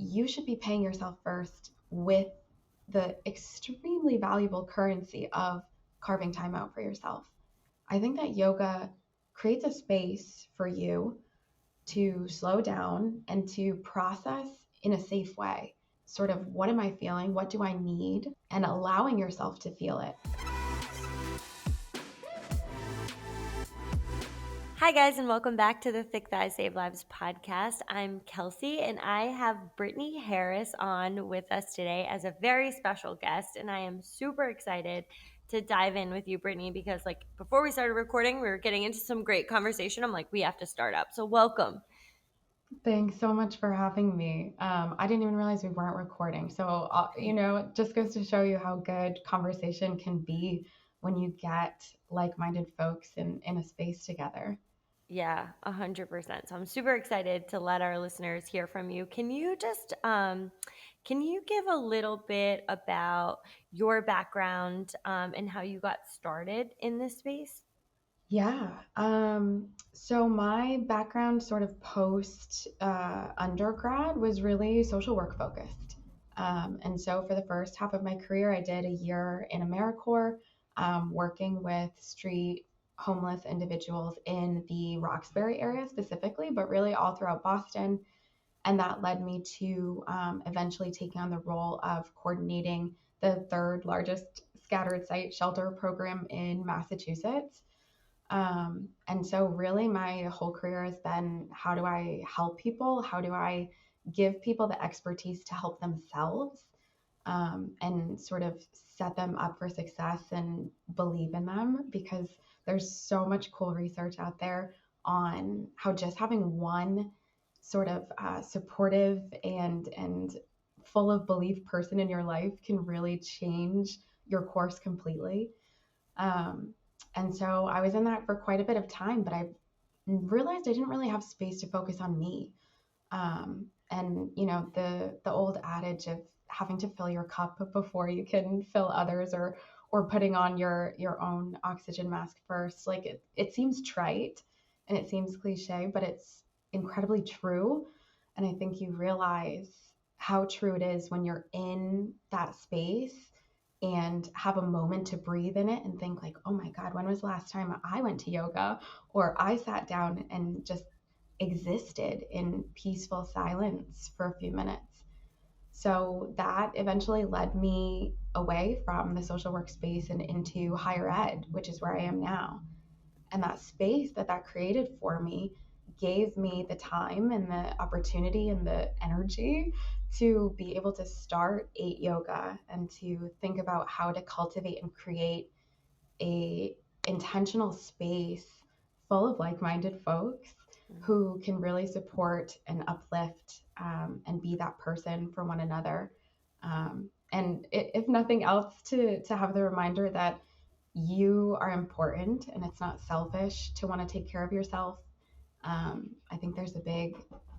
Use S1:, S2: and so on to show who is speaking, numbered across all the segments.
S1: you should be paying yourself first with the extremely valuable currency of carving time out for yourself. I think that yoga creates a space for you to slow down and to process in a safe way. Sort of, what am I feeling? What do I need? And allowing yourself to feel it.
S2: Hi, guys, and welcome back to the Thick Thighs Save Lives podcast. I'm Kelsey, and I have Brittani Harris on with us today as a very special guest, and I am super excited to dive in with you, Brittani, because before we started recording, we were getting into some great conversation. I'm like, we have to start up. So welcome.
S1: Thanks so much for having me. I didn't even realize we weren't recording. So, it just goes to show you how good conversation can be when you get like-minded folks in a space together.
S2: Yeah, 100%. So I'm super excited to let our listeners hear from you. Can you give a little bit about your background and how you got started in this space?
S1: Yeah. So my background sort of post undergrad was really social work focused. And so for the first half of my career, I did a year in AmeriCorps, working with street homeless individuals in the Roxbury area specifically, but really all throughout Boston. And that led me to eventually taking on the role of coordinating the third largest scattered site shelter program in Massachusetts. And so, really, my whole career has been, how do I help people? How do I give people the expertise to help themselves, and sort of set them up for success and believe in them? Because there's so much cool research out there on how just having one sort of supportive and full of belief person in your life can really change your course completely. Um, and so I was in that for quite a bit of time, but I realized I didn't really have space to focus on me. And the old adage of having to fill your cup before you can fill others, or putting on your own oxygen mask first. Like, it seems trite and it seems cliche, but it's incredibly true. And I think you realize how true it is when you're in that space and have a moment to breathe in it and think, like, oh my God, when was the last time I went to yoga, or I sat down and just existed in peaceful silence for a few minutes. So that eventually led me away from the social work space and into higher ed, which is where I am now. And that space that created for me gave me the time and the opportunity and the energy to be able to start 8 Yoga and to think about how to cultivate and create a intentional space full of like-minded folks who can really support and uplift, and be that person for one another. And if nothing else, to have the reminder that you are important and it's not selfish to want to take care of yourself. I think there's a big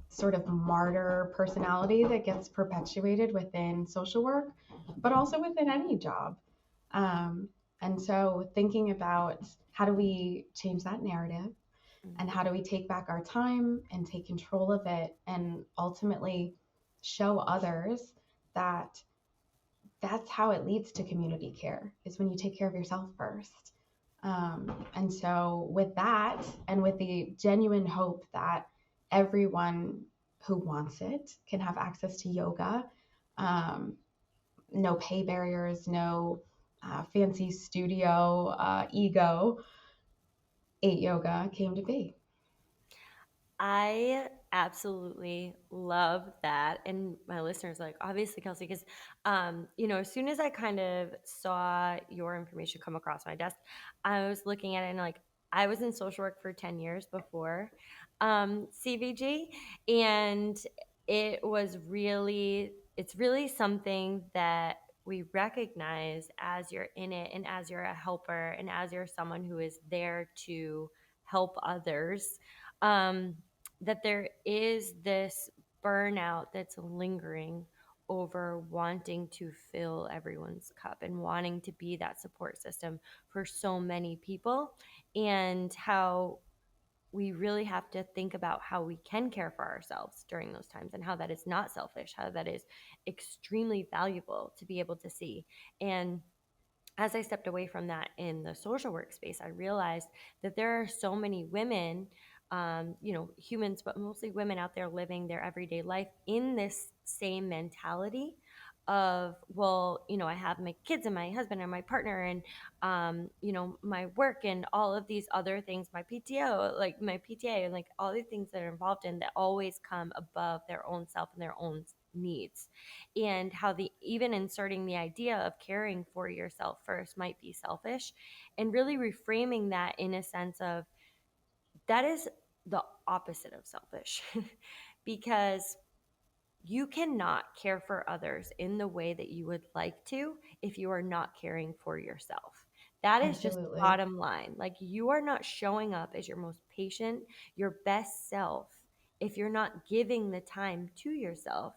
S1: sort of martyr personality that gets perpetuated within social work, but also within any job. Um, and so thinking about, how do we change that narrative, and how do we take back our time and take control of it, and ultimately show others that that's how it leads to community care, is when you take care of yourself first. And so with that, and with the genuine hope that everyone who wants it can have access to yoga, um, no pay barriers, no fancy studio ego, 8 Yoga came to be.
S2: I absolutely love that. And my listeners, like, obviously, Kelsey, because, as soon as I kind of saw your information come across my desk, I was looking at it and, like, I was in social work for 10 years before CVG. And it's really something that we recognize as you're in it, and as you're a helper, and as you're someone who is there to help others. Um, that there is this burnout that's lingering over wanting to fill everyone's cup and wanting to be that support system for so many people, and how we really have to think about how we can care for ourselves during those times, and how that is not selfish, how that is extremely valuable to be able to see. And as I stepped away from that in the social workspace, I realized that there are so many women, humans, but mostly women out there living their everyday life in this same mentality of, well, I have my kids and my husband and my partner and, my work and all of these other things, my PTO, like my PTA, and like all these things that are involved in that always come above their own self and their own needs. And how the even inserting the idea of caring for yourself first might be selfish, and really reframing that in a sense of that is the opposite of selfish. Because you cannot care for others in the way that you would like to if you are not caring for yourself. That is just
S1: Absolutely.
S2: bottom line. Like, you are not showing up as your most patient, your best self, if you're not giving the time to yourself,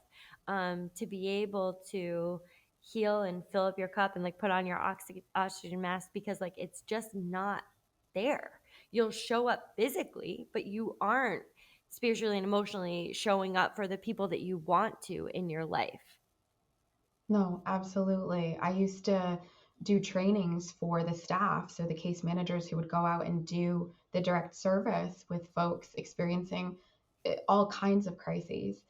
S2: to be able to heal and fill up your cup and like put on your oxygen mask, because like it's just not there. You'll show up physically, but you aren't spiritually and emotionally showing up for the people that you want to in your life.
S1: No, absolutely. I used to do trainings for the staff, so the case managers who would go out and do the direct service with folks experiencing all kinds of crises.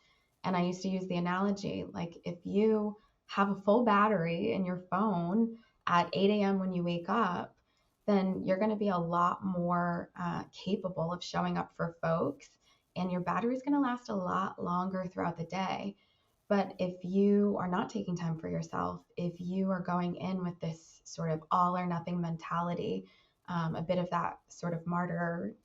S1: And I used to use the analogy like if you have a full battery in your phone at 8 a.m. when you wake up, then you're going to be a lot more capable of showing up for folks, and your battery is going to last a lot longer throughout the day. But if you are not taking time for yourself, if you are going in with this sort of all or nothing mentality, a bit of that sort of martyr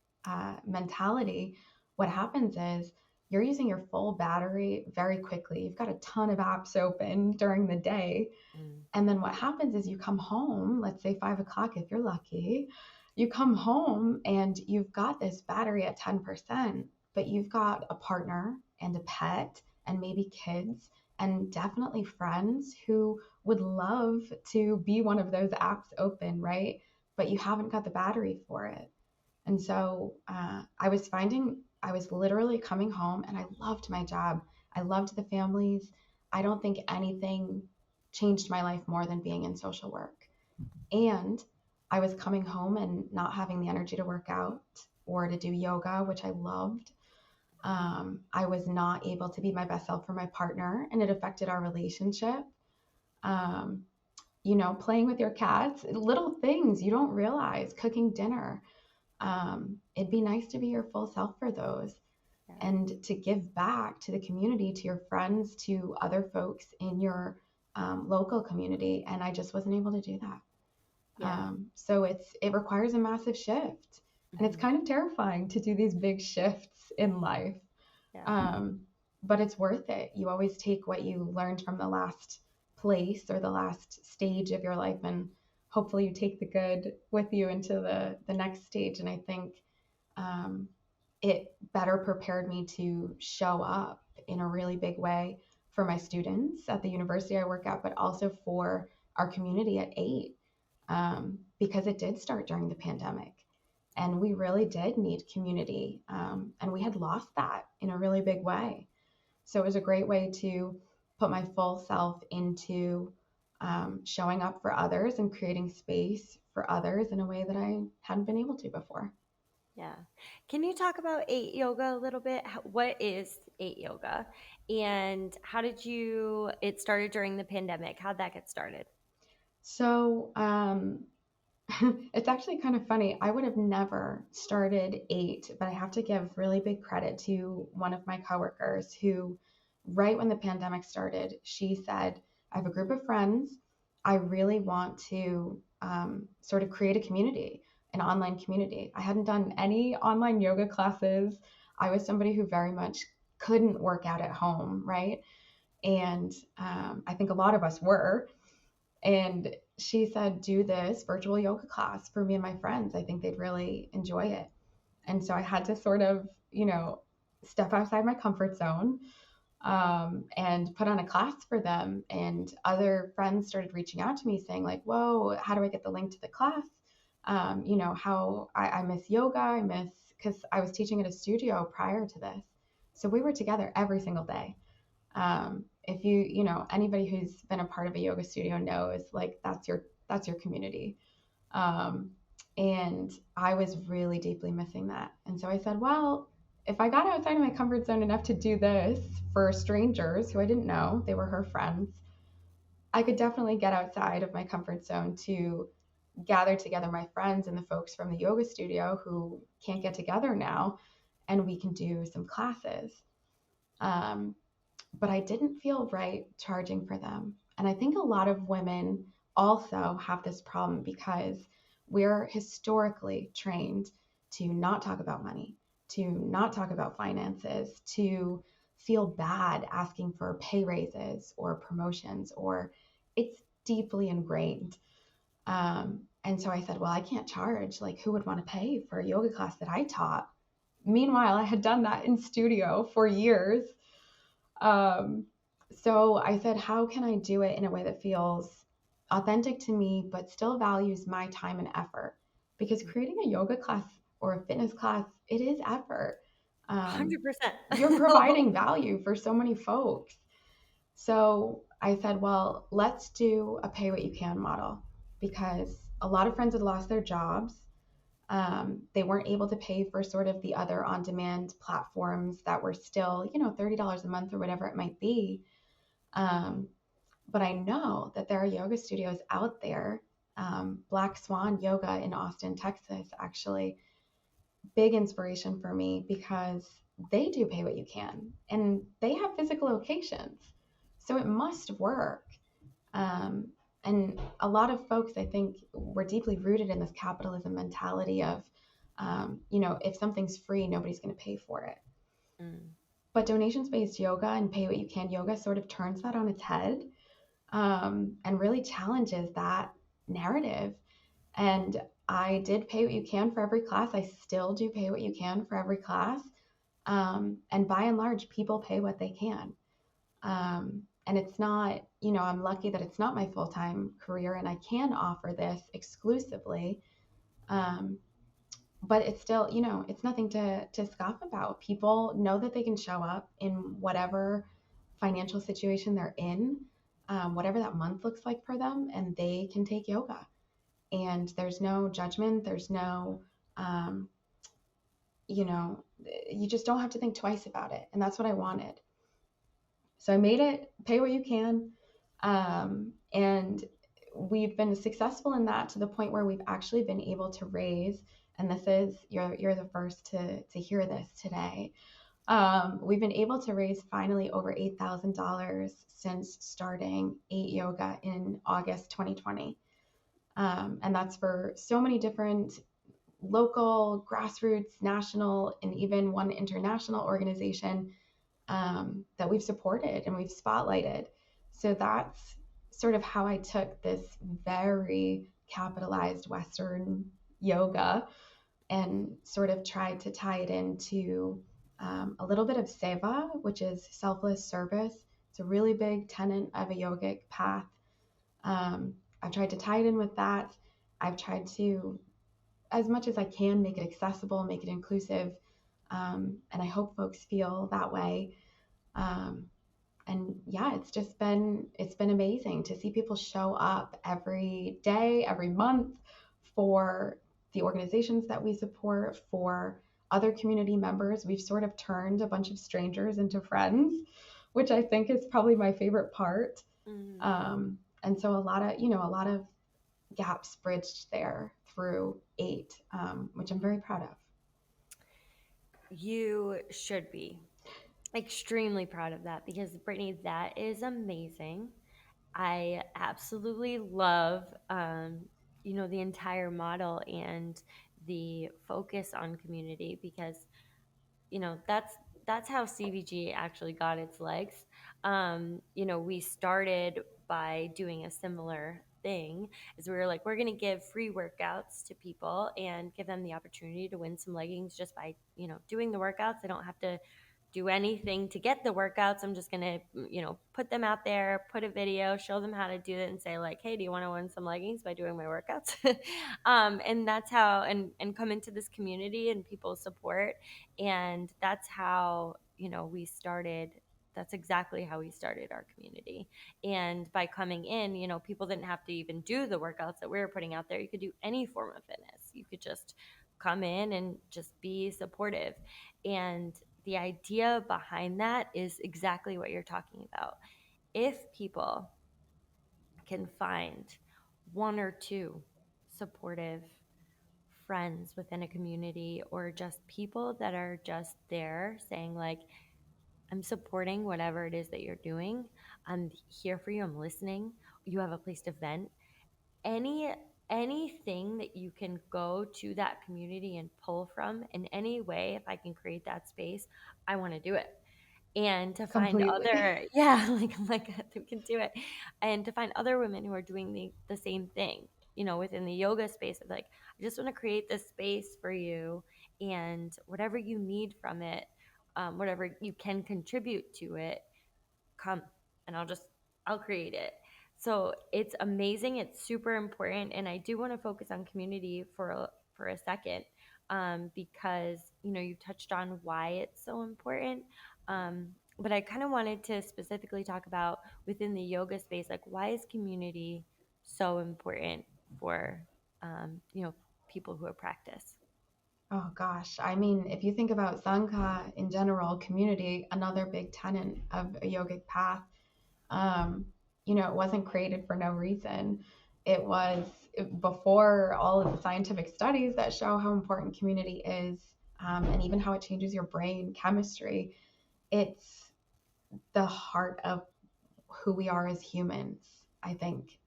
S1: mentality, what happens is you're using your full battery very quickly. You've got a ton of apps open during the day.
S2: Mm.
S1: And then what happens is you come home, let's say 5 o'clock if you're lucky, you come home and you've got this battery at 10%, but you've got a partner and a pet and maybe kids and definitely friends who would love to be one of those apps open, right? But you haven't got the battery for it. And so I was finding I was literally coming home and I loved my job. I loved the families. I don't think anything changed my life more than being in social work. And I was coming home and not having the energy to work out or to do yoga, which I loved. I was not able to be my best self for my partner, and it affected our relationship. Um, playing with your cats, little things you don't realize, cooking dinner. It'd be nice to be your full self for those
S2: Yeah.
S1: and to give back to the community, to your friends, to other folks in your local community. And I just wasn't able to do that.
S2: Yeah.
S1: So it requires a massive shift, and it's
S2: Hmm.
S1: kind of terrifying to do these big shifts in life.
S2: Yeah.
S1: Um, but it's worth it. You always take what you learned from the last place or the last stage of your life, and hopefully you take the good with you into the next stage. And I think um, it better prepared me to show up in a really big way for my students at the university I work at, but also for our community at 8, because it did start during the pandemic. And we really did need community. And we had lost that in a really big way. So it was a great way to put my full self into showing up for others and creating space for others in a way that I hadn't been able to before.
S2: Yeah. Can you talk about eight yoga a little bit? What is eight yoga? And how did it started during the pandemic? How'd that get started?
S1: So it's actually kind of funny. I would have never started 8, but I have to give really big credit to one of my coworkers who, right when the pandemic started, she said, I have a group of friends. I really want to sort of create a community, an online community. I hadn't done any online yoga classes. I was somebody who very much couldn't work out at home, right? And I think a lot of us were. And she said, do this virtual yoga class for me and my friends. I think they'd really enjoy it. And so I had to sort of, step outside my comfort zone, and put on a class for them. And other friends started reaching out to me saying, like, whoa, how do I get the link to the class? How I miss yoga, I miss because I was teaching at a studio prior to this. So we were together every single day. If anybody who's been a part of a yoga studio knows, like, that's your community. Um, and I was really deeply missing that. And so I said, well, if I got outside of my comfort zone enough to do this for strangers who I didn't know, they were her friends, I could definitely get outside of my comfort zone to gather together my friends and the folks from the yoga studio who can't get together now, and we can do some classes. Um, but I didn't feel right charging for them. And I think a lot of women also have this problem because we're historically trained to not talk about money, to not talk about finances, to feel bad asking for pay raises or promotions, or it's deeply ingrained. And so I said, well, I can't charge. Like, who would want to pay for a yoga class that I taught? Meanwhile, I had done that in studio for years. um, so I said, how can I do it in a way that feels authentic to me, but still values my time and effort? Because creating a yoga class or a fitness class, it is effort. Um, you're
S2: 100%.
S1: providing value for so many folks. So I said, well, let's do a pay what you can model because a lot of friends had lost their jobs. They weren't able to pay for sort of the other on demand platforms that were still, $30 a month or whatever it might be. Um, but I know that there are yoga studios out there. Black Swan Yoga in Austin, Texas, actually, big inspiration for me because they do pay what you can and they have physical locations. So it must work. Um, and a lot of folks, I think, were deeply rooted in this capitalism mentality of, if something's free, nobody's going to pay for it.
S2: Mm.
S1: But donations based yoga and pay what you can yoga sort of turns that on its head, and really challenges that narrative. And I did pay what you can for every class. I still do pay what you can for every class. And by and large, people pay what they can. And it's not, I'm lucky that it's not my full time career and I can offer this exclusively. Um, but it's still, it's nothing to scoff about. People know that they can show up in whatever financial situation they're in, whatever that month looks like for them, and they can take yoga. And there's no judgment. There's no, um, you know, you just don't have to think twice about it. And that's what I wanted. So I made it pay what you can. And we've been successful in that to the point where we've actually been able to raise, and this is, you're the first to hear this today. We've been able to raise finally over $8,000 since starting 8 Yoga in August 2020. And that's for so many different local, grassroots, national, and even one international organization that we've supported and we've spotlighted. So that's sort of how I took this very capitalized Western yoga and sort of tried to tie it into a little bit of seva, which is selfless service. It's a really big tenet of a yogic path. I've tried to tie it in with that. I've tried to, as much as I can, make it accessible, make it inclusive, and I hope folks feel that way. Um, and yeah, it's been amazing to see people show up every day, every month for the organizations that we support, for other community members. We've sort of turned a bunch of strangers into friends, which I think is probably my favorite part.
S2: Mm.
S1: And so a lot of gaps bridged there through 8, which I'm very proud of.
S2: You should be extremely proud of that because, Brittany, that is amazing. I absolutely love, the entire model and the focus on community because that's how CVG actually got its legs. We started by doing a similar thing is we were like, we're going to give free workouts to people and give them the opportunity to win some leggings just by doing the workouts. They don't have to do anything to get the workouts. I'm just going to, put them out there, put a video, show them how to do it, and say, like, hey, do you want to win some leggings by doing my workouts? And that's how, and come into this community and people support. And that's how, we started. That's exactly how we started our community. And by coming in, people didn't have to even do the workouts that we were putting out there. You could do any form of fitness. You could just come in and just be supportive. And the idea behind that is exactly what you're talking about. If people can find one or two supportive friends within a community, or just people that are just there saying, like, I'm supporting whatever it is that you're doing, I'm here for you, I'm listening, you have a place to vent, any anything that you can go to that community and pull from in any way, if I can create that space, I want to do it. And to find
S1: Completely.
S2: other, yeah, like we can do it. And to find other women who are doing the same thing, within the yoga space of, like, I just want to create this space for you, and whatever you need from it, whatever you can contribute to it, come, and I'll create it. So it's amazing. It's super important. And I do want to focus on community for a second, because, you touched on why it's so important. But I kind of wanted to specifically talk about within the yoga space, like, why is community so important for, people who practice?
S1: Oh gosh. I mean, if you think about Sangha in general, community, another big tenet of a yogic path, um, it wasn't created for no reason. It was before all of the scientific studies that show how important community is, and even how it changes your brain chemistry. It's the heart of who we are as humans. I think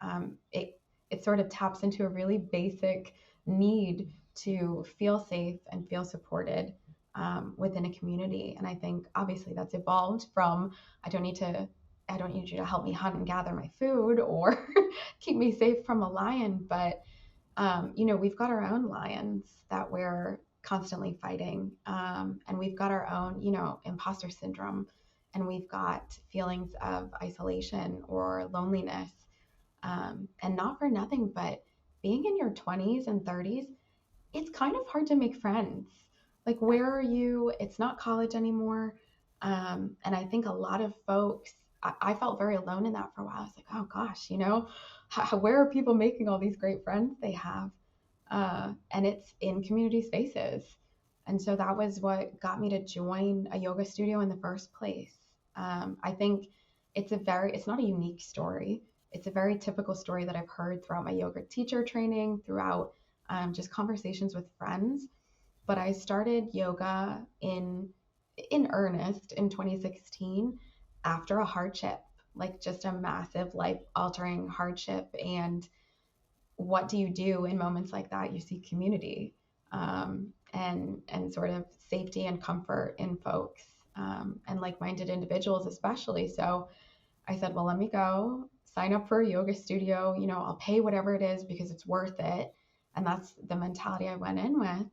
S1: it sort of taps into a really basic need to feel safe and feel supported within a community. And I think obviously that's evolved from I don't need to I don't need you to help me hunt and gather my food or keep me safe from a lion, but we've got our own lions that we're constantly fighting. And we've got our own, imposter syndrome. And we've got feelings of isolation or loneliness. And not for nothing, but being in your 20s and 30s, it's kind of hard to make friends. Like,
S2: Yeah.
S1: where are you? It's not college anymore. And I think a lot of folks, I felt very alone in that for a while. I was like, oh gosh, where are people making all these great friends they have? And it's in community spaces. And so that was what got me to join a yoga studio in the first place. I think it's not a unique story. It's a very typical story that I've heard throughout my yoga teacher training, throughout just conversations with friends. But I started yoga in earnest in 2016 after a hardship, like just a massive life altering hardship. And what do you do in moments like that? You see community, and sort of safety and comfort in folks, and like-minded individuals, especially. So I said, well, let me go sign up for a yoga studio. I'll pay whatever it is because it's worth it. And that's the mentality I went in with.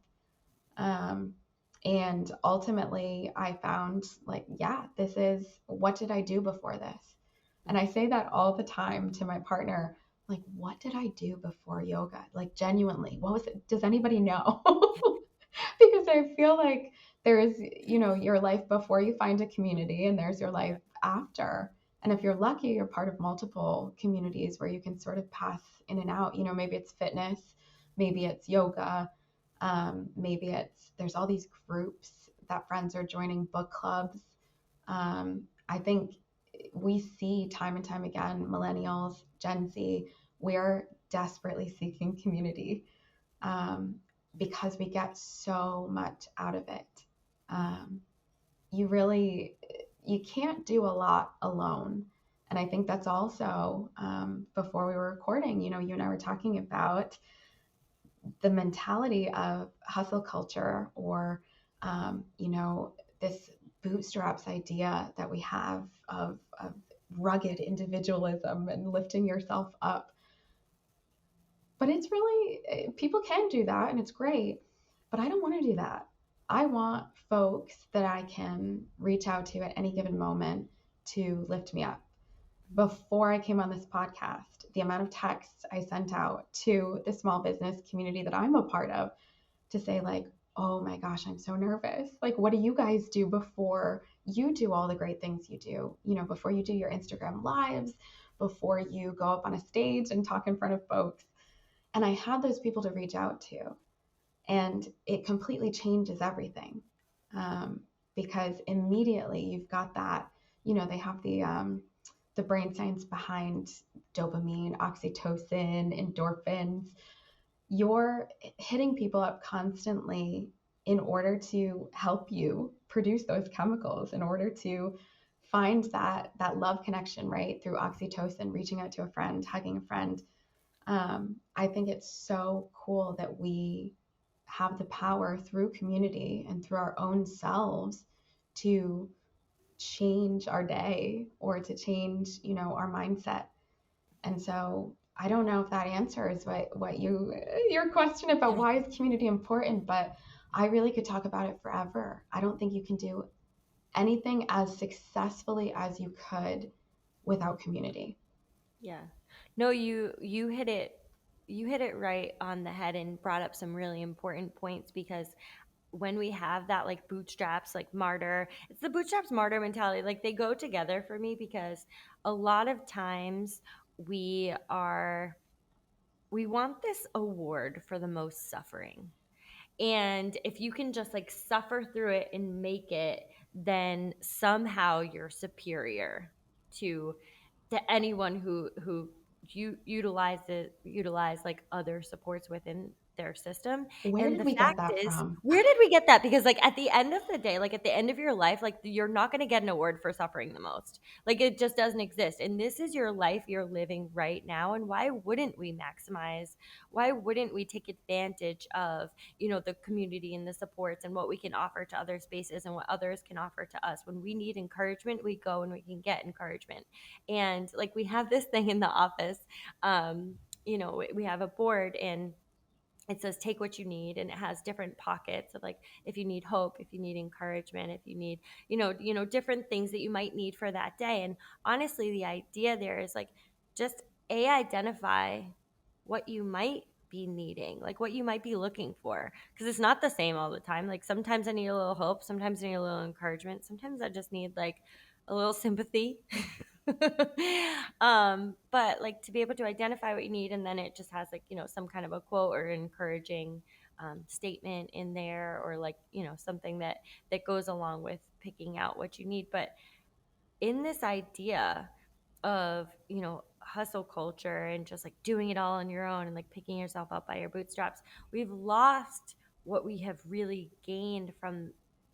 S1: Um, and ultimately, I found, like, yeah, this is what did I do before this? And I say that all the time to my partner, like, what did I do before yoga? Like, genuinely, what was it? Does anybody know? Because I feel like there's, your life before you find a community, and there's your life after. And if you're lucky, you're part of multiple communities where you can sort of pass in and out. Maybe it's fitness, maybe it's yoga, maybe there's all these groups that friends are joining, book clubs. I think we see time and time again, millennials, Gen Z, we're desperately seeking community, um, because we get so much out of it. Um, you really you can't do a lot alone. And I think that's also, before we were recording, you and I were talking about the mentality of hustle culture, or this bootstraps idea that we have of rugged individualism and lifting yourself up. But it's really, people can do that and it's great, but I don't want to do that. I want folks that I can reach out to at any given moment to lift me up. Before I came on this podcast, the amount of texts I sent out to the small business community that I'm a part of to say, like, oh my gosh, I'm so nervous. Like, what do you guys do before you do all the great things you do? You know, before you do your Instagram lives, before you go up on a stage and talk in front of folks. And I had those people to reach out to, and it completely changes everything. Um, because immediately you've got that, you know, they have the brain science behind dopamine, oxytocin, endorphins. You're hitting people up constantly in order to help you produce those chemicals, in order to find that love connection, right, through oxytocin, reaching out to a friend, hugging a friend. I think it's so cool that we have the power through community and through our own selves to change our day or to change, you know, our mindset. And so I don't know if that answers what your question about why is community important, but I really could talk about it forever. I don't think you can do anything as successfully as you could without community.
S2: Yeah. No, you hit it right on the head and brought up some really important points because when we have that like bootstraps, like martyr, it's the bootstraps martyr mentality. Like they go together for me because a lot of times we are we want this award for the most suffering. And if you can just like suffer through it and make it, then somehow you're superior to anyone who utilize like other supports within their system.
S1: Where
S2: And
S1: did
S2: the
S1: we get
S2: fact
S1: that
S2: is,
S1: from?
S2: where did we get that? Because like at the end of the day, like at the end of your life, like you're not going to get an award for suffering the most. Like it just doesn't exist. And this is your life you're living right now. And why wouldn't we maximize? Why wouldn't we take advantage of, the community and the supports and what we can offer to other spaces and what others can offer to us? When we need encouragement, we go and we can get encouragement. And like we have this thing in the office, we have a board, and it says take what you need, and it has different pockets of like if you need hope, if you need encouragement, if you need different things that you might need for that day. And honestly, the idea there is like just identify what you might be needing, like what you might be looking for, because it's not the same all the time. Like sometimes I need a little hope, sometimes I need a little encouragement, sometimes I just need like a little sympathy. But like to be able to identify what you need, and then it just has like some kind of a quote or encouraging statement in there, or like something that goes along with picking out what you need. But in this idea of hustle culture and just like doing it all on your own and like picking yourself up by your bootstraps, we've lost what we have really gained from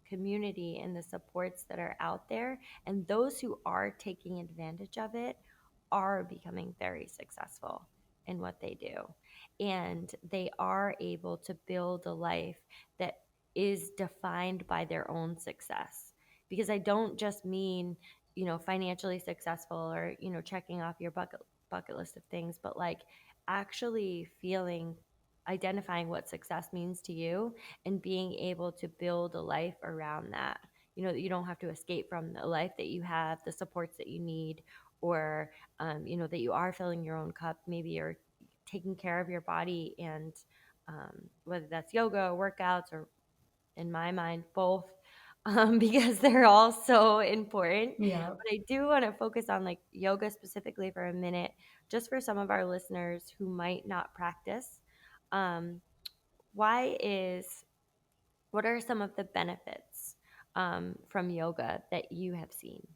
S2: community and the supports that are out there. And those who are taking advantage of it are becoming very successful in what they do, and they are able to build a life that is defined by their own success. Because I don't just mean financially successful, or checking off your bucket list of things, but like actually feeling, identifying what success means to you, and being able to build a life around that. That you don't have to escape from the life that you have, the supports that you need, or that you are filling your own cup. Maybe you're taking care of your body, and whether that's yoga, workouts, or in my mind, both, because they're all so important.
S1: Yeah.
S2: But I do want to focus on like yoga specifically for a minute, just for some of our listeners who might not practice. Um, why is What are some of the benefits from yoga that you have seen?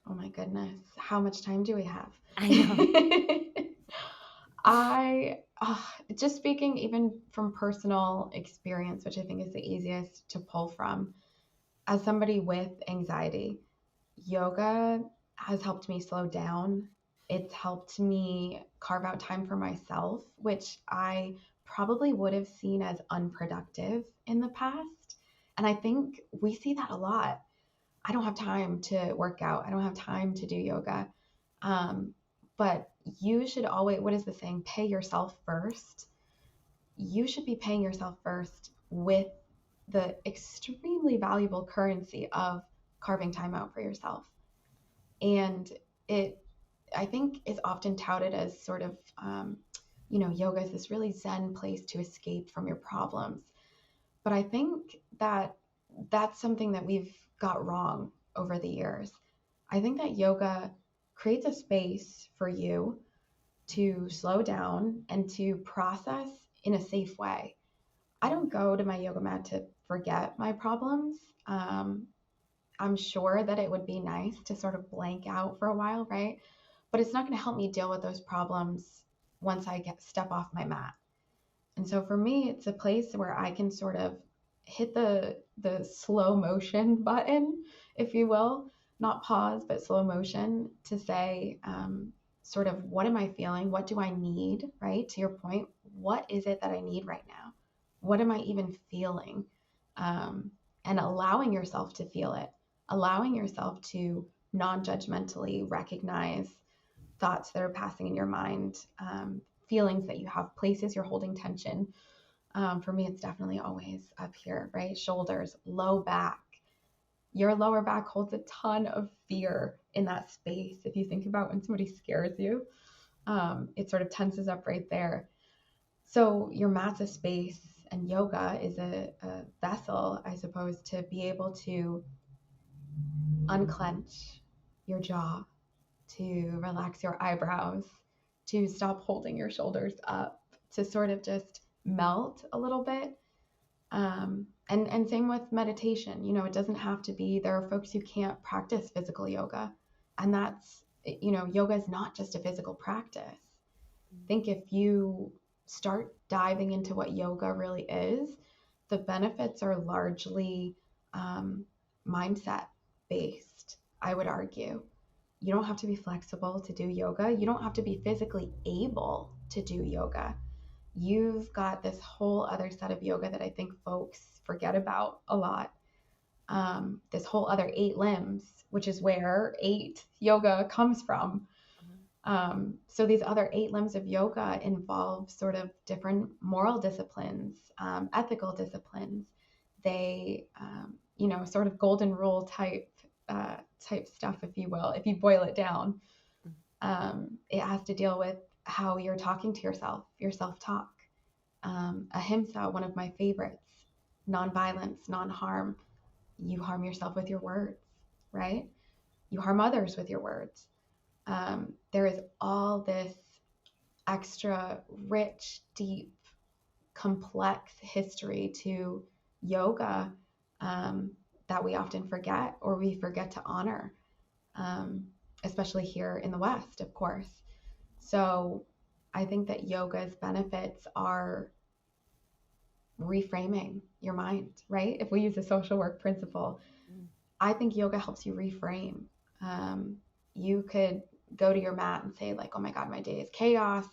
S1: Oh my goodness. How much time do we have?
S2: I know.
S1: Just speaking even from personal experience, which I think is the easiest to pull from, as somebody with anxiety, yoga has helped me slow down. It's helped me carve out time for myself, which I probably would have seen as unproductive in the past. And I think we see that a lot. I don't have time to work out. I don't have time to do yoga. Um, but you should always, what is the saying? Pay yourself first. You should be paying yourself first with the extremely valuable currency of carving time out for yourself. And it, I think, is often touted as sort of, yoga is this really zen place to escape from your problems. But I think that that's something that we've got wrong over the years. I think that yoga creates a space for you to slow down and to process in a safe way. I don't go to my yoga mat to forget my problems. Um, I'm sure that it would be nice to sort of blank out for a while, right? But it's not going to help me deal with those problems once I get step off my mat. And so for me, it's a place where I can sort of hit the slow motion button, if you will, not pause, but slow motion to say, sort of, what am I feeling? What do I need? Right? To your point, what is it that I need right now? What am I even feeling? And allowing yourself to feel it, allowing yourself to non-judgmentally recognize thoughts that are passing in your mind, feelings that you have, places you're holding tension. For me, it's definitely always up here, right? Shoulders, low back. Your lower back holds a ton of fear in that space. If you think about when somebody scares you, it sort of tenses up right there. So your mat's a space, and yoga is a vessel, I suppose, to be able to unclench your jaw, to relax your eyebrows, to stop holding your shoulders up, to sort of just melt a little bit. And same with meditation. It doesn't have to be, there are folks who can't practice physical yoga. And that's, yoga is not just a physical practice. I think if you start diving into what yoga really is, the benefits are largely mindset based, I would argue. You don't have to be flexible to do yoga. You don't have to be physically able to do yoga. You've got this whole other set of yoga that I think folks forget about a lot. This whole other 8 limbs, which is where 8 yoga comes from. So these other 8 limbs of yoga involve sort of different moral disciplines, ethical disciplines. They, sort of golden rule type stuff, if you will, if you boil it down. It has to deal with how you're talking to yourself, your self-talk. Ahimsa, one of my favorites, non-violence, non-harm. You harm yourself with your words, right? You harm others with your words. There is all this extra rich, deep, complex history to yoga, that we often forget, or we forget to honor, um, especially here in the West, of course. So I think that yoga's benefits are reframing your mind, right? If we use a social work principle, I think yoga helps you reframe. Um, you could go to your mat and say, like, oh my God, my day is chaos.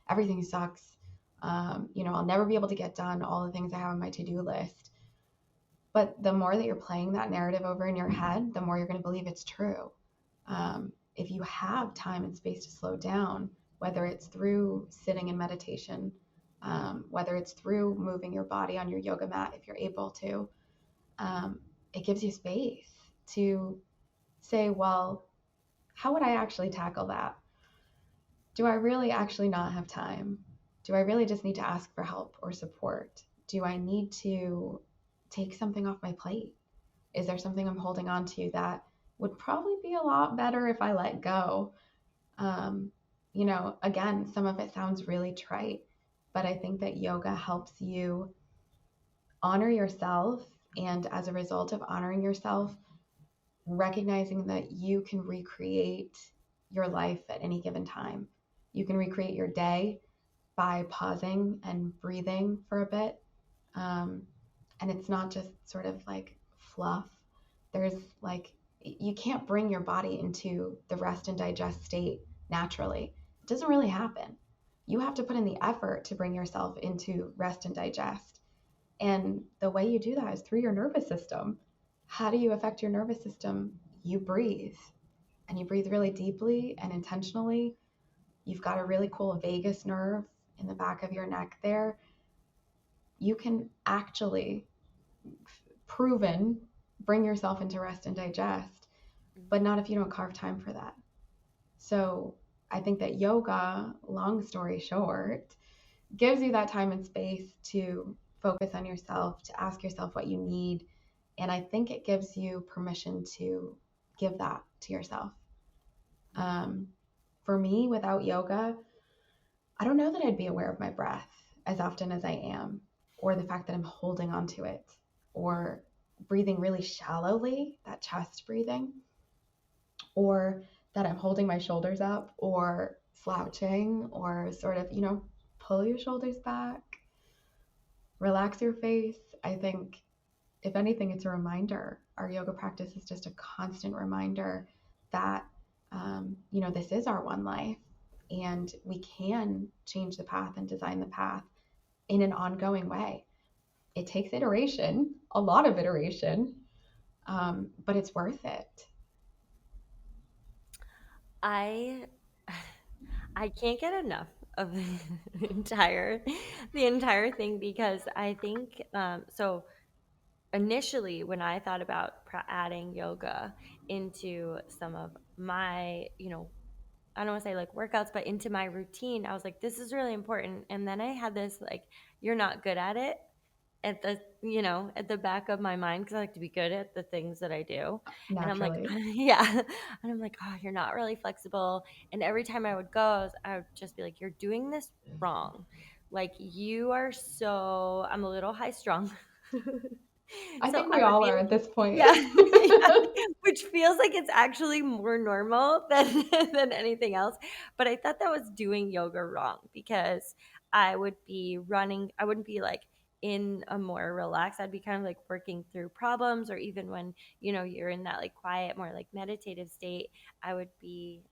S1: Everything sucks. I'll never be able to get done all the things I have on my to-do list. But the more that you're playing that narrative over in your head, the more you're going to believe it's true. If you have time and space to slow down, whether it's through sitting in meditation, whether it's through moving your body on your yoga mat, if you're able to, it gives you space to say, well, how would I actually tackle that? Do I really actually not have time? Do I really just need to ask for help or support? Do I need to take something off my plate? Is there something I'm holding on to that would probably be a lot better if I let go? Again, some of it sounds really trite, but I think that yoga helps you honor yourself. And as a result of honoring yourself, recognizing that you can recreate your life at any given time. You can recreate your day by pausing and breathing for a bit. Um, and it's not just sort of like fluff. There's like, you can't bring your body into the rest and digest state naturally. It doesn't really happen. You have to put in the effort to bring yourself into rest and digest. And the way you do that is through your nervous system. How do you affect your nervous system? You breathe, and you breathe really deeply and intentionally. You've got a really cool vagus nerve in the back of your neck there. You can actually proven, bring yourself into rest and digest, but
S2: Mhm.
S1: not if you don't carve time for that. So I think that yoga, long story short, gives you that time and space to focus on yourself, to ask yourself what you need. And I think it gives you permission to give that to yourself. Um, for me, without yoga, I don't know that I'd be aware of my breath as often as I am, or the fact that I'm holding onto it, or breathing really shallowly, that chest breathing, or that I'm holding my shoulders up, or slouching, or sort of, pull your shoulders back, relax your face. I think, if anything, it's a reminder. Our yoga practice is just a constant reminder that, this is our one life, and we can change the path and design the path in an ongoing way. It takes iteration, a lot of iteration, but it's worth it.
S2: I I can't get enough of the entire thing because I think so initially when I thought about adding yoga into some of my, I don't want to say like workouts, but into my routine, I was like, this is really important. And then I had this like, you're not good at it at the back of my mind because I like to be good at the things that I do. And I'm like,
S1: Naturally.
S2: yeah. And I'm like, oh, you're not really flexible. And every time I would go, I would just be like, you're doing this wrong. Like, you are so, I'm a little high strung.
S1: I
S2: So
S1: think
S2: I
S1: we
S2: would
S1: all
S2: be,
S1: are at this point.
S2: yeah, yeah, which feels like it's actually more normal than than anything else. But I thought that was doing yoga wrong because I would be running, I wouldn't be like in a more relaxed, I'd be kind of like working through problems, or even when, you're in that like quiet, more like meditative state, I would be,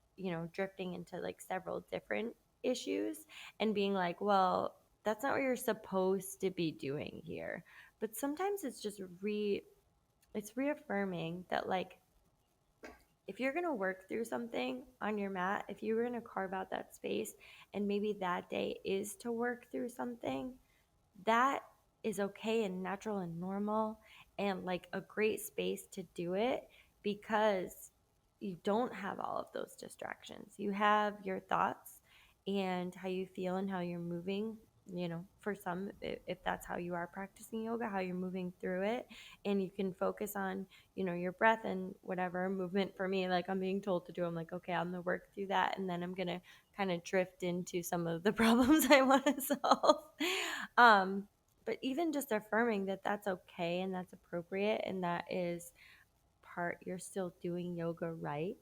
S2: drifting into like several different issues and being like, well, that's not what you're supposed to be doing here. But sometimes it's just it's reaffirming that like if you're going to work through something on your mat, if you're going to carve out that space and maybe that day is to work through something, that is okay and natural and normal and like a great space to do it because you don't have all of those distractions. You have your thoughts and how you feel and how you're moving. For some, if that's how you are practicing yoga, how you're moving through it, and you can focus on, your breath and whatever movement. For me, like I'm being told to do, I'm like, okay, I'm gonna work through that, and then I'm gonna kind of drift into some of the problems I want to solve. Um, but even just affirming that that's okay and that's appropriate and that is part, you're still doing yoga right,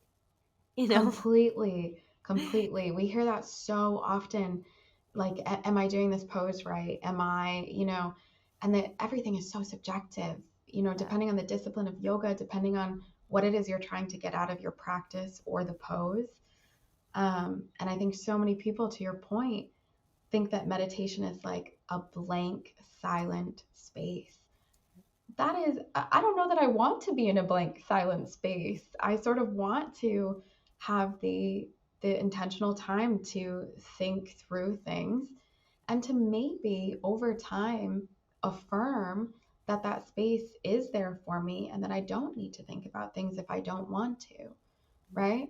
S2: you know?
S1: Completely, completely. We hear that so often. Like, am I doing this pose right? Am I, and that everything is so subjective,
S2: Yeah.
S1: depending on the discipline of yoga, depending on what it is you're trying to get out of your practice or the pose. And I think so many people, to your point, think that meditation is like a blank, silent space. That is, I don't know that I want to be in a blank, silent space. I sort of want to have the intentional time to think through things, and to maybe over time affirm that that space is there for me, and that I don't need to think about things if I don't want to, right?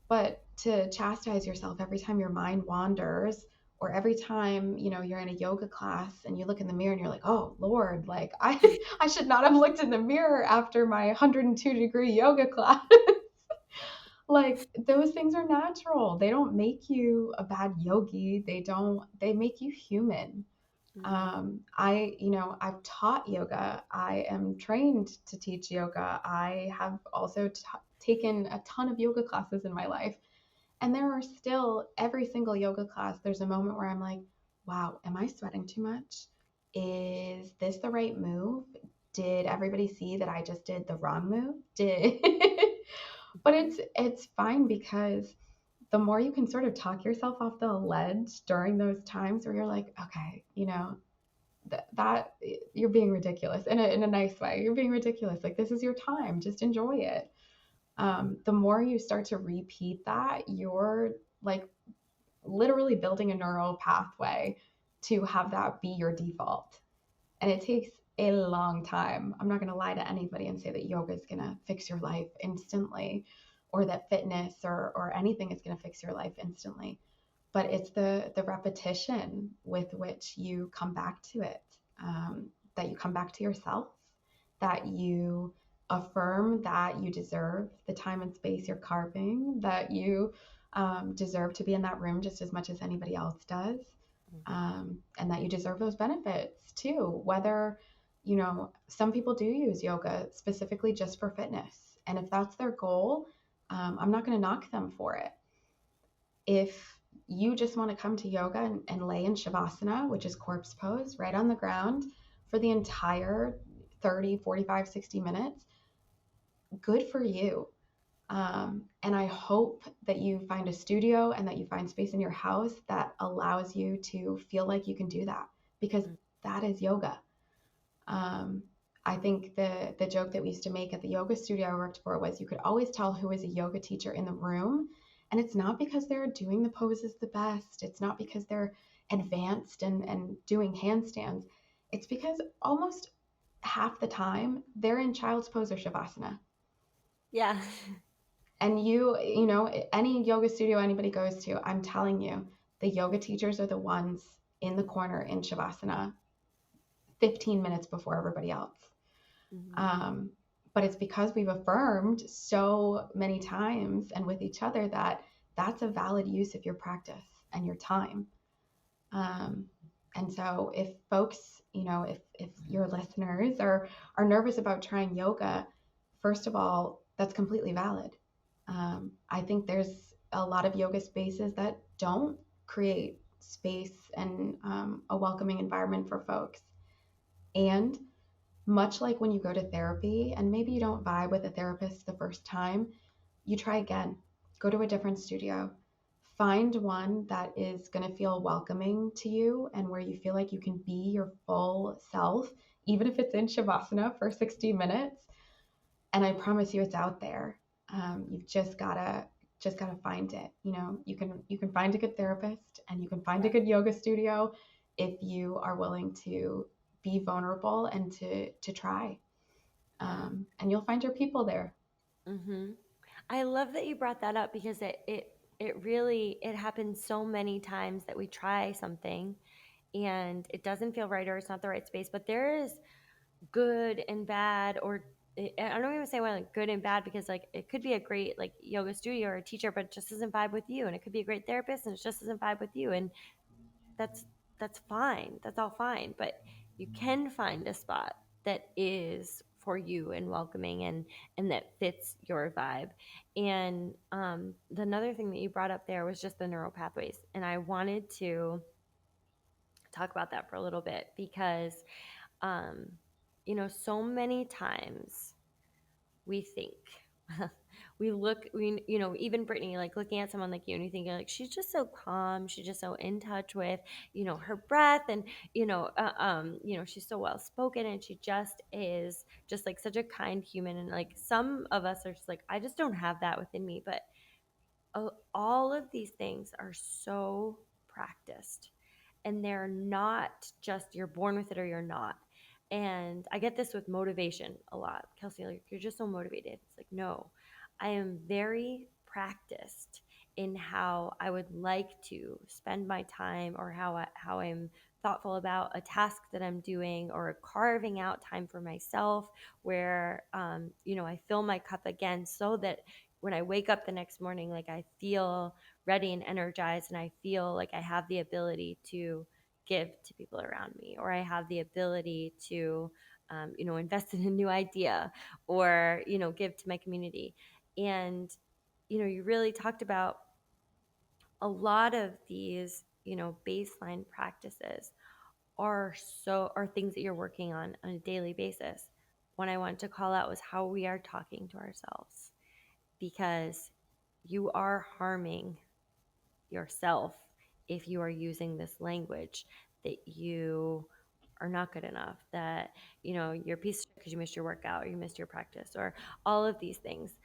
S1: But to chastise yourself every time your mind wanders, or every time, you're in a yoga class and you look in the mirror and you're like, oh Lord, like I should not have looked in the mirror after my 102-degree yoga class. Like, those things are natural. They don't make you a bad yogi. They make you human.
S2: Mm-hmm.
S1: I've taught yoga. I am trained to teach yoga. I have also taken a ton of yoga classes in my life. And there are still, every single yoga class, there's a moment where I'm like, wow, am I sweating too much? Is this the right move? Did everybody see that I just did the wrong move? Did But it's fine, because the more you can sort of talk yourself off the ledge during those times where you're like, okay, that you're being ridiculous in a nice way. You're being ridiculous. Like, this is your time. Just enjoy it. The more you start to repeat that, you're like literally building a neural pathway to have that be your default. And it takes a long time. I'm not going to lie to anybody and say that yoga is going to fix your life instantly, or that fitness or anything is going to fix your life instantly. But it's the repetition with which you come back to it, that you come back to yourself, that you affirm that you deserve the time and space you're carving, that you deserve to be in that room just as much as anybody else does, and that you deserve those benefits too. Whether, some people do use yoga specifically just for fitness. And if that's their goal, I'm not going to knock them for it. If you just want to come to yoga and lay in Shavasana, which is corpse pose, right on the ground for the entire 30, 45, 60 minutes, good for you. And I hope that you find a studio and that you find space in your house that allows you to feel like you can do that, because that is yoga. Um, I think the joke that we used to make at the yoga studio I worked for was you could always tell who is a yoga teacher in the room. And it's not because they're doing the poses the best. It's not because they're advanced and doing handstands. It's because almost half the time they're in child's pose or shavasana.
S2: Yeah.
S1: And any yoga studio anybody goes to, I'm telling you, the yoga teachers are the ones in the corner in shavasana 15 minutes before everybody else.
S2: Mm-hmm.
S1: Um, but it's because we've affirmed so many times and with each other that that's a valid use of your practice and your time. Um, and so if folks, if your listeners are nervous about trying yoga, first of all, that's completely valid. I think there's a lot of yoga spaces that don't create space and a welcoming environment for folks. And much like when you go to therapy and maybe you don't vibe with a therapist the first time, you try again. Go to a different studio. Find one that is going to feel welcoming to you and where you feel like you can be your full self, even if it's in Shavasana for 60 minutes. And I promise you, it's out there. You've just gotta find it. You can find a good therapist and you can find a good yoga studio if you are willing to be vulnerable and to try.
S2: Yeah.
S1: And you'll find your people there.
S2: Mm-hmm. I love that you brought that up because it really it happens so many times that we try something and it doesn't feel right or it's not the right space. But there is good and bad, or I don't even say, well, like good and bad, because like it could be a great like yoga studio or a teacher, but it just doesn't vibe with you, and it could be a great therapist and it just doesn't vibe with you, and that's that's fine. That's all fine. But you can find a spot that is for you and welcoming and that fits your vibe. And the another thing that you brought up there was just the neural pathways, and I wanted to talk about that for a little bit because um, so many times we think even Brittany, like looking at someone like you and you think like she's just so calm, she's just so in touch with her breath, and she's so well spoken, and she just is just like such a kind human, and like some of us are just like, I just don't have that within me. But all of these things are so practiced, and they're not just you're born with it or you're not. And I get this with motivation a lot. Kelsey, like, you're just so motivated. It's like, no, I am very practiced in how I would like to spend my time, or how I'm thoughtful about a task that I'm doing, or carving out time for myself where I fill my cup again, so that when I wake up the next morning, like I feel ready and energized, and I feel like I have the ability to give to people around me, or I have the ability to, invest in a new idea, or, give to my community. And, you really talked about a lot of these, baseline practices are things that you're working on a daily basis. One I wanted to call out was how we are talking to ourselves, because you are harming yourself if you are using this language that you are not good enough, that you're a piece of shit because you missed your workout or you missed your practice, or all of these things.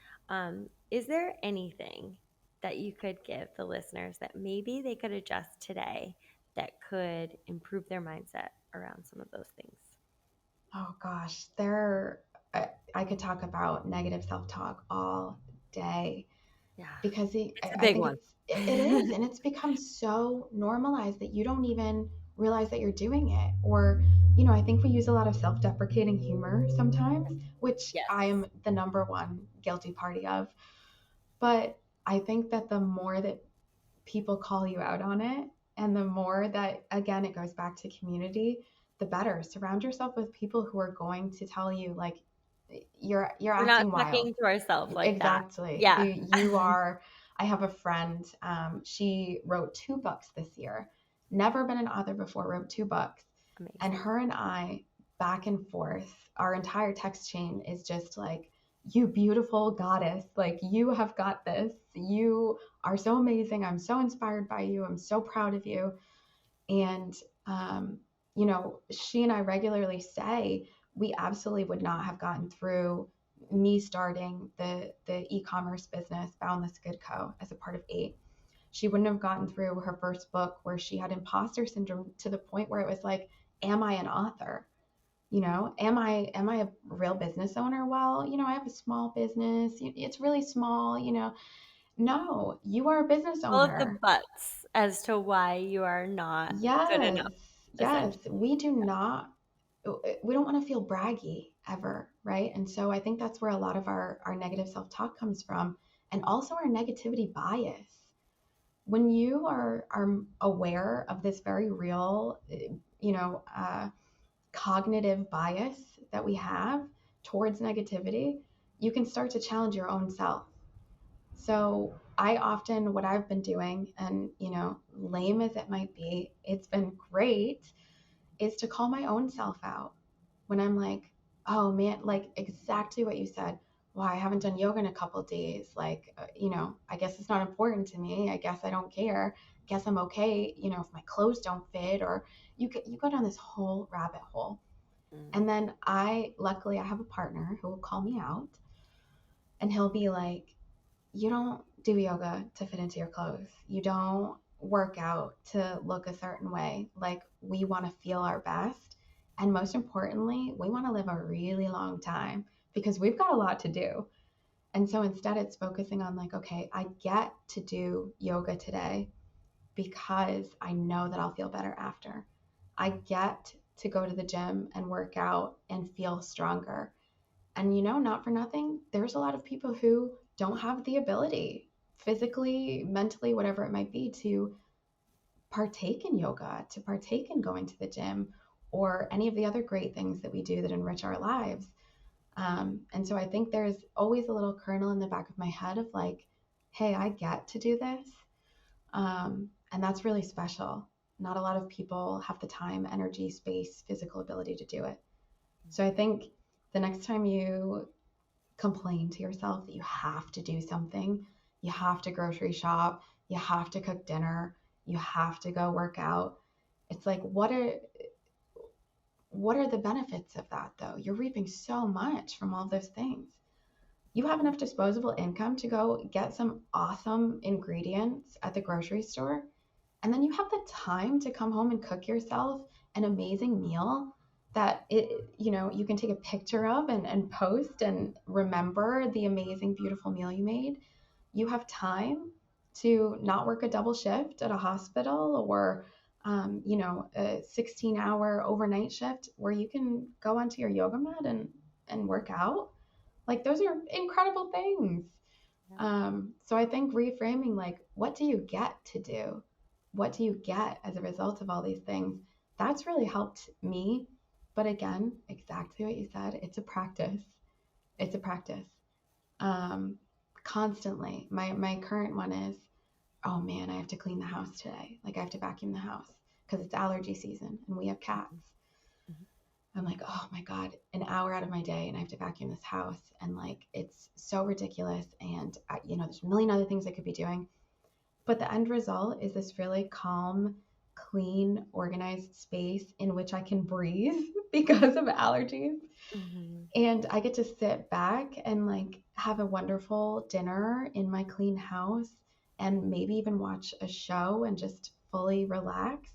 S2: Is there anything that you could give the listeners that maybe they could adjust today that could improve their mindset around some of those things?
S1: Oh gosh, there I could talk about negative self-talk all day
S2: Yeah,
S1: because
S2: it's a
S1: I
S2: big
S1: think
S2: one.
S1: it is, and it's become so normalized that you don't even realize that you're doing it. Or, I think we use a lot of self-deprecating humor sometimes, which
S2: Yes.
S1: I am the number one guilty party of. But I think that the more that people call you out on it, and the more that, again, it goes back to community, the better. Surround yourself with people who are going to tell you, like, you're
S2: We're not
S1: acting wild.
S2: talking to ourselves like that.
S1: Exactly.
S2: Yeah.
S1: You are. I have a friend. She wrote 2 books this year. Never been an author before. Wrote 2 books, and
S2: Amazing.
S1: her and I, back and forth. Our entire text chain is just like, "You beautiful goddess! Like, you have got this. You are so amazing. I'm so inspired by you. I'm so proud of you." And, um, she and I regularly say we absolutely would not have gotten through me starting the e-commerce business, Boundless Good Co., as a part of 8. She wouldn't have gotten through her first book where she had imposter syndrome to the point where it was like, am I an author? Am I a real business owner? Well, I have a small business. It's really small. No, you are a business
S2: All of the
S1: owner.
S2: buts as to why you are not good
S1: Yes,
S2: enough,
S1: yes.
S2: essentially.
S1: We don't want to feel braggy ever, right? And so I think that's where a lot of our negative self-talk comes from, and also our negativity bias. When you are aware of this very real, cognitive bias that we have towards negativity, you can start to challenge your own self. So I often, what I've been doing, and lame as it might be, it's been great, is to call my own self out when I'm like, oh man, like exactly what you said. Well, I haven't done yoga in a couple of days. Like, I guess it's not important to me. I guess I don't care. I guess I'm okay. If my clothes don't fit, or you go down this whole rabbit hole.
S2: Mm.
S1: And then luckily, I have a partner who will call me out, and he'll be like, you don't do yoga to fit into your clothes. You don't work out to look a certain way. Like, we want to feel our best. And most importantly, we want to live a really long time because we've got a lot to do. And so instead, it's focusing on, like, okay, I get to do yoga today because I know that I'll feel better after. I get to go to the gym and work out and feel stronger. And not for nothing, there's a lot of people who don't have the ability, physically, mentally, whatever it might be, to partake in yoga, to partake in going to the gym, or any of the other great things that we do that enrich our lives. And so I think there's always a little kernel in the back of my head of like, hey, I get to do this. And that's really special. Not a lot of people have the time, energy, space, physical ability to do it. So I think the next time you complain to yourself that you have to do something, you have to grocery shop, you have to cook dinner, you have to go work out. It's like, what are the benefits of that though? You're reaping so much from all those things. You have enough disposable income to go get some awesome ingredients at the grocery store, and then you have the time to come home and cook yourself an amazing meal that you can take a picture of and post and remember the amazing beautiful meal you made. You have time to not work a double shift at a hospital, or a 16-hour overnight shift where you can go onto your yoga mat and work out. Like, those are incredible things.
S2: Yeah.
S1: So I think reframing, like, what do you get to do? What do you get as a result of all these things? That's really helped me. But again, exactly what you said, it's a practice. It's a practice. Um, Constantly. My current one is, oh man, I have to clean the house today. Like, I have to vacuum the house because it's allergy season and we have cats.
S2: Mhm. Mhm.
S1: I'm like, oh my God, an hour out of my day and I have to vacuum this house. And like, it's so ridiculous. And, there's a million other things I could be doing. But the end result is this really calm, clean, organized space in which I can breathe because of allergies.
S2: Mhm.
S1: And I get to sit back and like have a wonderful dinner in my clean house and maybe even watch a show and just fully relax.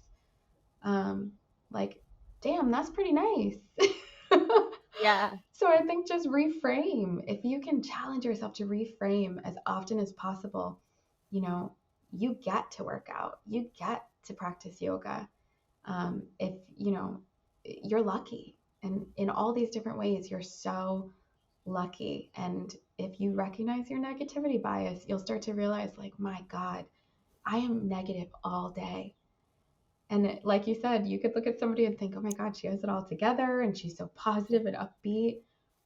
S1: Um, like, damn, that's pretty nice.
S2: Yeah.
S1: So I think just reframe. If you can challenge yourself to reframe as often as possible, you know, you get to work out, you get to practice yoga. If, you're lucky. And in all these different ways, you're so lucky. And if you recognize your negativity bias, you'll start to realize, like, my God, I am negative all day. And like you said, you could look at somebody and think, oh my God, she has it all together and she's so positive and upbeat.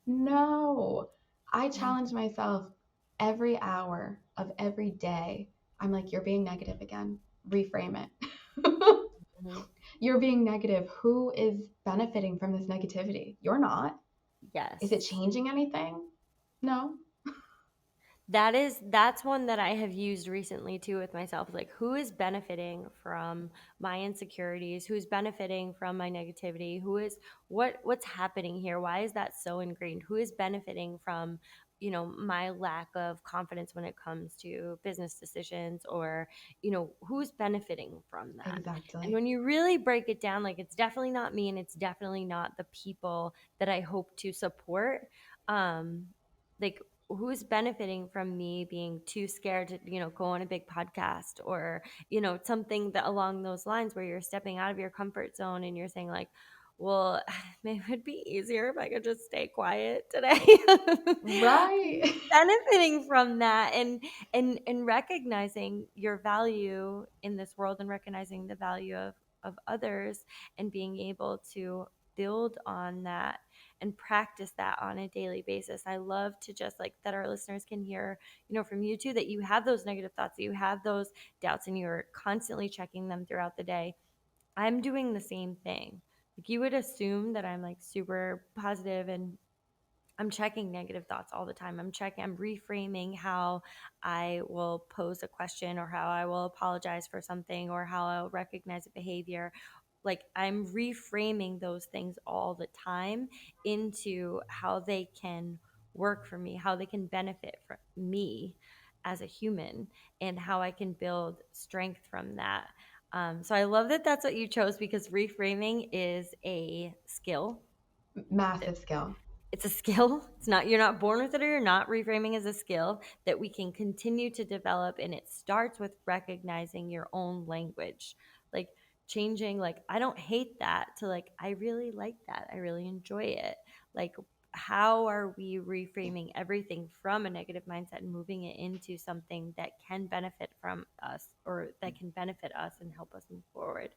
S1: No, I challenge myself every hour of every day. I'm like, you're being negative again. Reframe it.
S2: Mhm.
S1: You're being negative. Who is benefiting from this negativity? You're not. Is it
S2: Yes.
S1: changing anything? No.
S2: That's one that I have used recently too with myself. Like, who is benefiting from my insecurities? Who's benefiting from my negativity? What's happening here? Why is that so ingrained? Who is benefiting from, my lack of confidence when it comes to business decisions, or, who's benefiting from that? And
S1: Exactly.
S2: when you really break it down, like, it's definitely not me and it's definitely not the people that I hope to support. Um, like, who's benefiting from me being too scared to go on a big podcast, or something that along those lines, where you're stepping out of your comfort zone and you're saying, like, well, maybe it would be easier if I could just stay quiet today.
S1: Right.
S2: Who's benefiting from that? And recognizing your value in this world, and recognizing the value of others, and being able to build on that and practice that on a daily basis. I love to just, like, that our listeners can hear, from you too, that you have those negative thoughts, that you have those doubts, and you're constantly checking them throughout the day. I'm doing the same thing. Like, you would assume that I'm like super positive, and I'm checking negative thoughts all the time. I'm reframing how I will pose a question, or how I will apologize for something, or how I'll recognize a behavior. Like, I'm reframing those things all the time into how they can work for me, how they can benefit from me as a human, and how I can build strength from that. So I love that that's what you chose, because reframing is a skill.
S1: Massive skill.
S2: It's a skill. It's not, you're not born with it or you're not. Reframing is a skill that we can continue to develop, and it starts with recognizing your own language. Like, changing, like, I don't hate that, to, like, I really like that. I really enjoy it. Like, how are we reframing everything from a negative mindset and moving it into something that can benefit from us, or that can benefit us and help us move forward?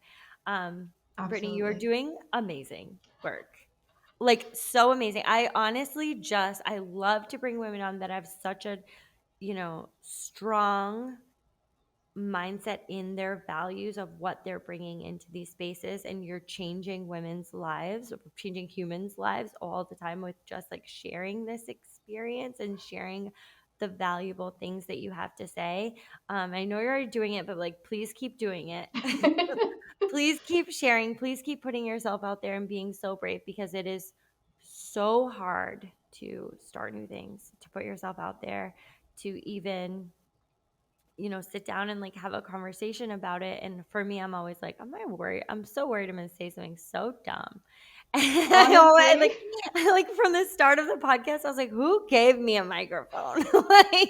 S2: Brittany, you are
S1: Absolutely.
S2: doing amazing work, like, so amazing. I honestly just, I love to bring women on that have such a, strong mindset in their values of what they're bringing into these spaces. And you're changing women's lives, or changing humans' lives all the time, with just, like, sharing this experience and sharing the valuable things that you have to say. I know you're already doing it, but, like, please keep doing it. Please keep sharing. Please keep putting yourself out there and being so brave, because it is so hard to start new things, to put yourself out there, to even, sit down and, like, have a conversation about it. And for me, I'm always like, I'm not worried. I'm so worried I'm going to say something so dumb. And
S1: Honestly.
S2: like from the start of the podcast, I was like, who gave me a microphone? Like,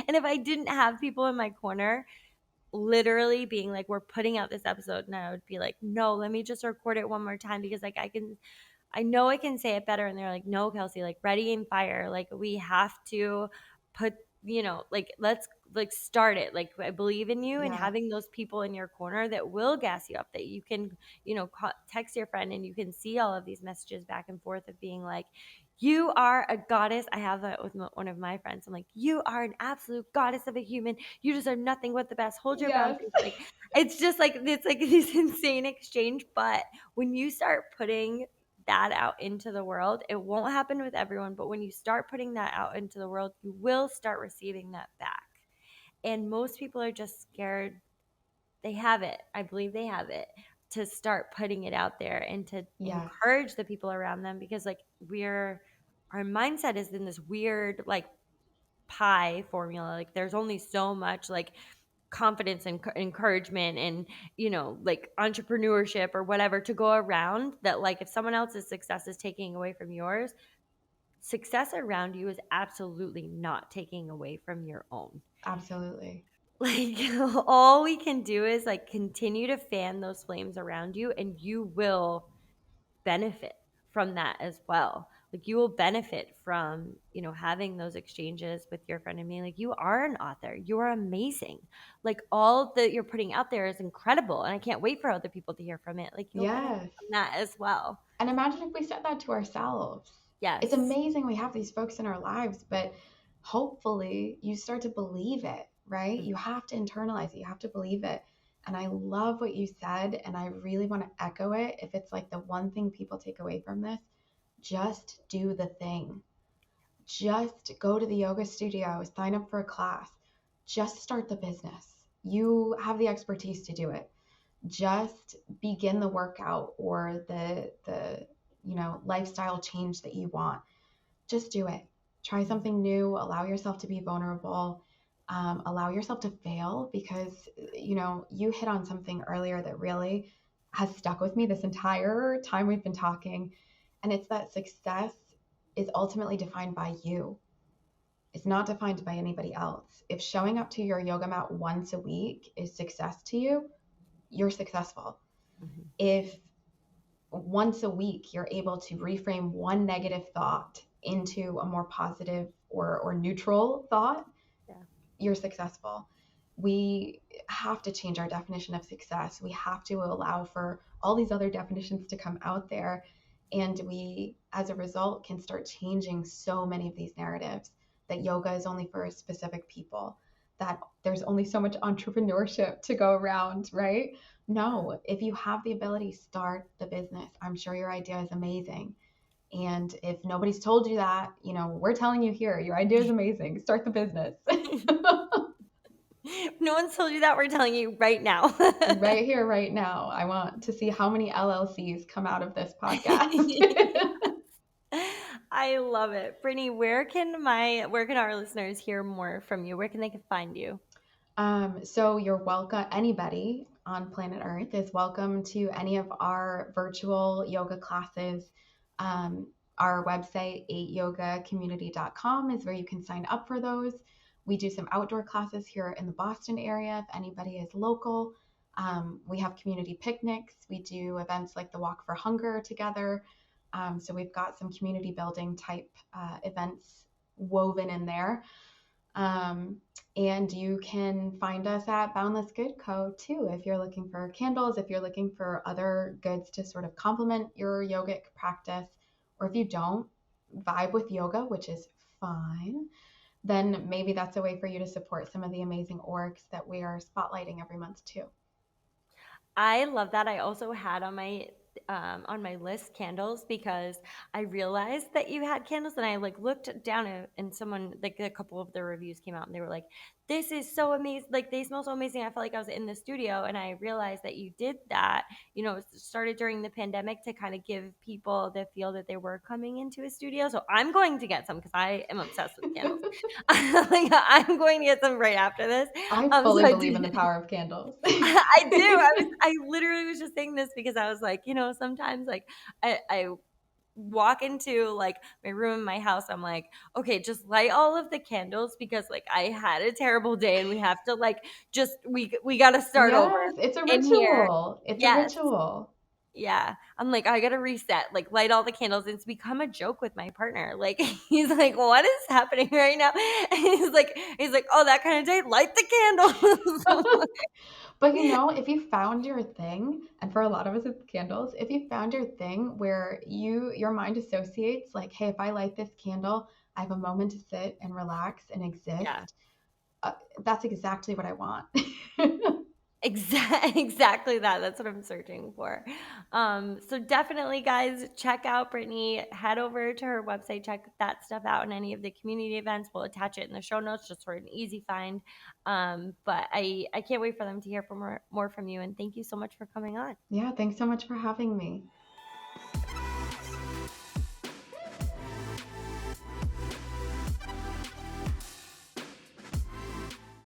S2: and if I didn't have people in my corner literally being like, we're putting out this episode, and I would be like, no, let me just record it one more time, because, like, I know I can say it better. And they're like, no, Kelsey, like, ready and fire. Like, we have to put, like, let's, like, start it. Like, I believe in you, and
S1: Yes.
S2: having those people in your corner that will gas you up, that you can, text your friend, and you can see all of these messages back and forth of being like, you are a goddess. I have that with one of my friends. I'm like, you are an absolute goddess of a human. You deserve nothing but the best. Hold your
S1: Yes.
S2: boundaries. Like, it's just like, it's like this insane exchange. But when you start putting that out into the world, it won't happen with everyone, but when you start putting that out into the world, you will start receiving that back. And most people are just scared. They have it. I believe they have it, to start putting it out there and to
S1: Yes.
S2: encourage the people around them, because, like, our mindset is in this weird, like, pie formula. Like, there's only so much, like, confidence and encouragement and, like entrepreneurship or whatever to go around, that like if someone else's success is taking away from yours, success around you is absolutely not taking away from your own.
S1: Absolutely.
S2: Like all we can do is like continue to fan those flames around you, and you will benefit from that as well. Like you will benefit from, having those exchanges with your friend and me. Like, you are an author. You are amazing. Like all that you're putting out there is incredible. And I can't wait for other people to hear from it. Like you'll benefit
S1: Yes.
S2: from that as well.
S1: And imagine if we said that to ourselves. It's
S2: Yes.
S1: amazing we have these folks in our lives, but hopefully you start to believe it, right? You have to internalize it, you have to believe it. And I love what you said, and I really want to echo it. If it's like the one thing people take away from this, just do the thing. Just go to the yoga studio, sign up for a class, just start the business. You have the expertise to do it. Just begin the workout or the lifestyle change that you want. Just do it. Try something new. Allow yourself to be vulnerable. Allow yourself to fail, because you hit on something earlier that really has stuck with me this entire time we've been talking, and it's that success is ultimately defined by you. It's not defined by anybody else. If showing up to your yoga mat once a week is success to you, you're successful.
S2: Mhm.
S1: If once a week you're able to reframe one negative thought into a more positive or neutral thought,
S2: Yeah.
S1: you're successful. We have to change our definition of success. We have to allow for all these other definitions to come out there. And we, as a result, can start changing so many of these narratives that yoga is only for specific people, that there's only so much entrepreneurship to go around, right? No, if you have the ability, start the business. I'm sure your idea is amazing. And if nobody's told you that, we're telling you here, your idea is amazing. Start the business.
S2: If no one's told you that, we're telling you right now.
S1: Right here, right now. I want to see how many LLCs come out of this podcast.
S2: I love it. Brittany, where can our listeners hear more from you? Where can they find you?
S1: So you're welcome. Anybody on planet Earth is welcome to any of our virtual yoga classes. Our website, 8yogacommunity.com, is where you can sign up for those. We do some outdoor classes here in the Boston area if anybody is local. We have community picnics. We do events like the Walk for Hunger together. So we've got some community building type events woven in there. Um, and you can find us at Boundless Good Co. too, if you're looking for candles, if you're looking for other goods to sort of complement your yogic practice, or if you don't vibe with yoga, which is fine, then maybe that's a way for you to support some of the amazing orgs that we are spotlighting every month too.
S2: I love that. I also had on my list candles, because I realized that you had candles, and I like looked down and someone, like a couple of the reviews came out and they were like, "This is so amazing! Like they smell so amazing." I felt like I was in the studio, and I realized that you did that. It started during the pandemic to kind of give people the feel that they were coming into a studio. So I'm going to get some because I am obsessed with candles. Like I'm going to get some right after this.
S1: I
S2: So
S1: fully
S2: I
S1: believe in
S2: did.
S1: the power of candles.
S2: I do. I literally was just saying this because I was like, sometimes like I walk into like my room in my house, I'm like, okay, just light all of the candles because like I had a terrible day and we have to like just we got to start over
S1: Yes, it's a
S2: in here.
S1: ritual. It's a
S2: Yes.
S1: ritual.
S2: Yeah. I'm like, I gotta reset, like light all the candles. It's become a joke with my partner. Like he's like, what is happening right now? And he's like, oh, that kind of day, light the candles.
S1: But if you found your thing, and for a lot of us it's candles, if you found your thing where your mind associates like, hey, if I light this candle, I have a moment to sit and relax and
S2: Yeah.
S1: exist. That's exactly what I want.
S2: Exactly that. That's what I'm searching for. So definitely, guys, check out Brittany. Head over to her website, check that stuff out, and any of the community events. We'll attach it in the show notes just for an easy find. But I can't wait for them to hear from more from you. And thank you so much for coming on.
S1: Yeah, thanks so much for having me.